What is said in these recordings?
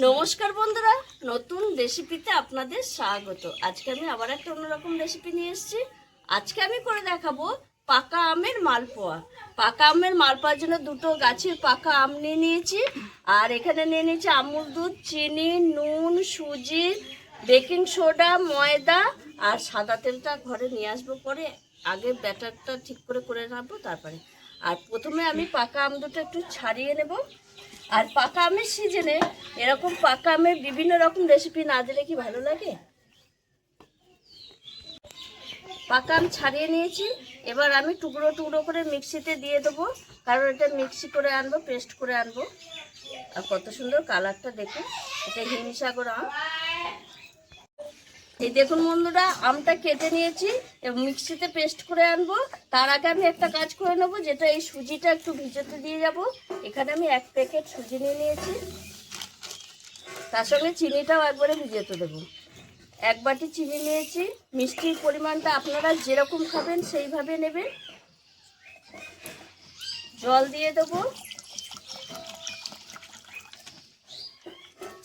নমস্কার বন্ধুরা, নতুন রেসিপিতে আপনাদের স্বাগত। আজকে আমি আবার একটা অন্যরকম রেসিপি নিয়ে এসেছি। আজকে আমি করে দেখাবো পাকা আমের মালপোয়া। পাকা আমের মালপোয়ার জন্য দুটো গাছের পাকা আম নিয়ে নিয়েছি, আর এখানে নিয়ে নিয়েছি আমুল দুধ, চিনি, নুন, সুজি, বেকিং সোডা, ময়দা আর সাদা তেলটা ঘরে নিয়ে আসবো পরে। আগে ব্যাটারটা ঠিক করে রাখবো তারপরে। আর প্রথমে আমি পাকা আম দুটো একটু ছাড়িয়ে নেব। আর পাকা আমের সিজনে এরকম পাকা আমের বিভিন্ন রকম রেসিপি না দিলে কি ভালো লাগে? পাকা আম ছাড়িয়ে নিয়েছি, এবার আমি টুকরো টুকরো করে মিক্সিতে দিয়ে দেবো, কারণ এটা মিক্সি করে আনবো, পেস্ট করে আনবো। আর কত সুন্দর কালারটা দেখুন, এটা হিমসাগর আম। এই দেখুন বন্ধুরা, আমটা কেটে নিয়েছি এবং মিক্সিতে পেস্ট করে আনবো। তার আগে আমি একটা কাজ করে নেবো, যেটা এই সুজিটা একটু ভিজোতে দিয়ে যাব। এখানে আমি 1 প্যাকেট সুজি নিয়ে নিয়েছি, তার সঙ্গে চিনিটাও একবারে ভিজোতে দেবো। 1 বাটি চিনি নিয়েছি। মিষ্টির পরিমাণটা আপনারা যেরকম খাবেন সেইভাবে নেবেন। জল দিয়ে দেবো।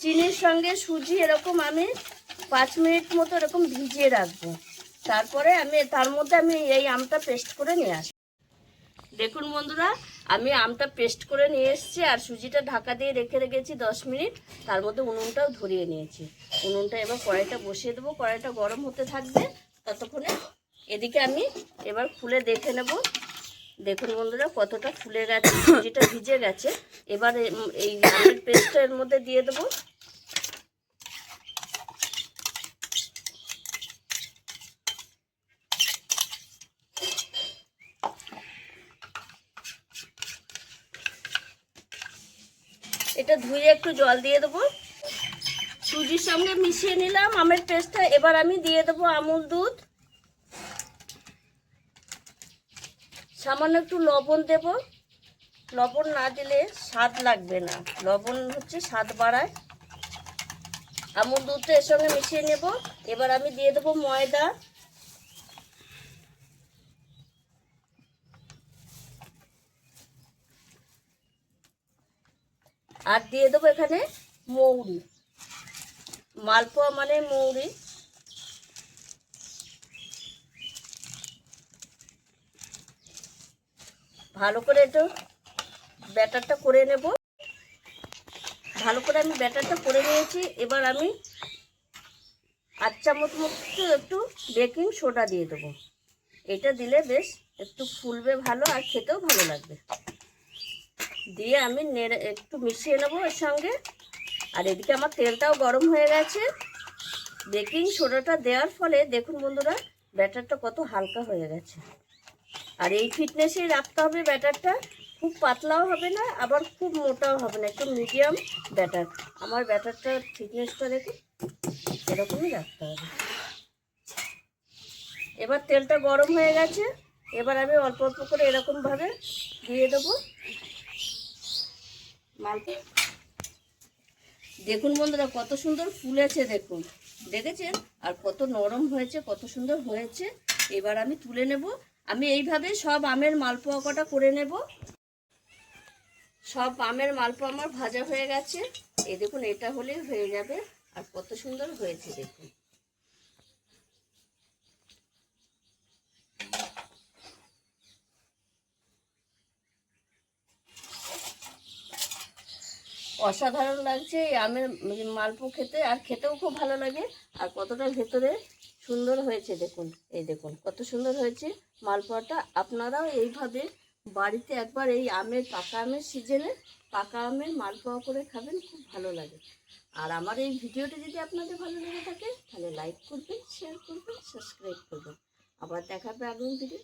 চিনির সঙ্গে সুজি এরকম আমি 5 মিনিট মতো এরকম ভিজিয়ে রাখবো। তারপরে তার মধ্যে আমি এই আমটা পেস্ট করে নিয়ে আসবো। দেখুন বন্ধুরা, আমি আমটা পেস্ট করে নিয়ে এসেছি আর সুজিটা ঢাকা দিয়ে রেখে রেখেছি 10 মিনিট। তার মধ্যে উনুনটাও ধরিয়ে নিয়েছি। উনুনটা এবার কড়াইটা বসিয়ে দেবো, কড়াইটা গরম হতে থাকবে ততক্ষণে। এদিকে আমি এবার খুলে দেখে নেব। দেখুন বন্ধুরা, কতটা ফুলে গেছে, সুজিটা ভিজে গেছে। এবার এই আমের পেস্টটা এর মধ্যে দিয়ে দেবো। এটা ধুয়ে একটু জল দিয়ে দেবো। সুজির সঙ্গে মিশিয়ে নিলাম আমের পেস্টটা। এবার আমি দিয়ে দেবো আমুল দুধ, সামান্য একটু লবণ দেব। লবণ না দিলে স্বাদ লাগবে না, লবণ হচ্ছে স্বাদ বাড়ায়। আমুল দুধটা এর সঙ্গে মিশিয়ে নেব। এবার আমি দিয়ে দেবো ময়দা, আর দিয়ে দেবো এখানে মৌরি। মালপোয়া মানে মৌরি। ভালো করে একটু ব্যাটারটা করে নেব। ভালো করে আমি ব্যাটারটা করে নিয়েছি। এবার আমি 8 চামচ মতো একটু বেকিং সোডা দিয়ে দেবো। এটা দিলে বেশ একটু ফুলবে ভালো, আর খেতেও ভালো লাগবে। দিয়ে আমি একটু মিশিয়ে নেবো এর সঙ্গে। আর এদিকে আমার তেলটাও গরম হয়ে গেছে। বেকিং সোডাটা দেওয়ার ফলে দেখুন বন্ধুরা, ব্যাটারটা কত হালকা হয়ে গেছে। আর এই ফিটনেসেই রাখতে হবে ব্যাটারটা। খুব পাতলাও হবে না, আবার খুব মোটাও হবে না, একটু মিডিয়াম ব্যাটার। আমার ব্যাটারটার ফিটনেসটা দেখুন, এরকমই রাখতে হবে। এবার তেলটা গরম হয়ে গেছে। এবার আমি অল্প অল্প করে এরকমভাবে দিয়ে দেবো মালপোয়া। দেখুন বন্ধুরা, কত সুন্দর ফুলেছে, দেখুন, দেখেছেন? আর কত নরম হয়েছে, কত সুন্দর হয়েছে। এবার আমি তুলে নেব। আমি এইভাবে সব আমের মালপোয়া কটা করে নেব। সব আমের মালপোয়া আমার ভাজা হয়ে গেছে। এই দেখুন, এটা হলেই হয়ে যাবে। আর কত সুন্দর হয়েছে দেখুন। অসাধারণ লাগছে এই আমের মালপোয়া খেতে, আর খেতেও খুব ভালো লাগে। আর কতটা ভেতরে সুন্দর হয়েছে দেখুন। এই দেখুন কত সুন্দর হয়েছে মালপোয়াটা। আপনারাও এইভাবে বাড়িতে একবার এই পাকা আমের সিজনে পাকা আমের মালপোয়া করে খাবেন, খুব ভালো লাগে। আর আমার এই ভিডিওটি যদি আপনাদের ভালো লেগে থাকে তাহলে লাইক করবেন, শেয়ার করবেন, সাবস্ক্রাইব করবেন। আবার দেখা হবে আগামী ভিডিও।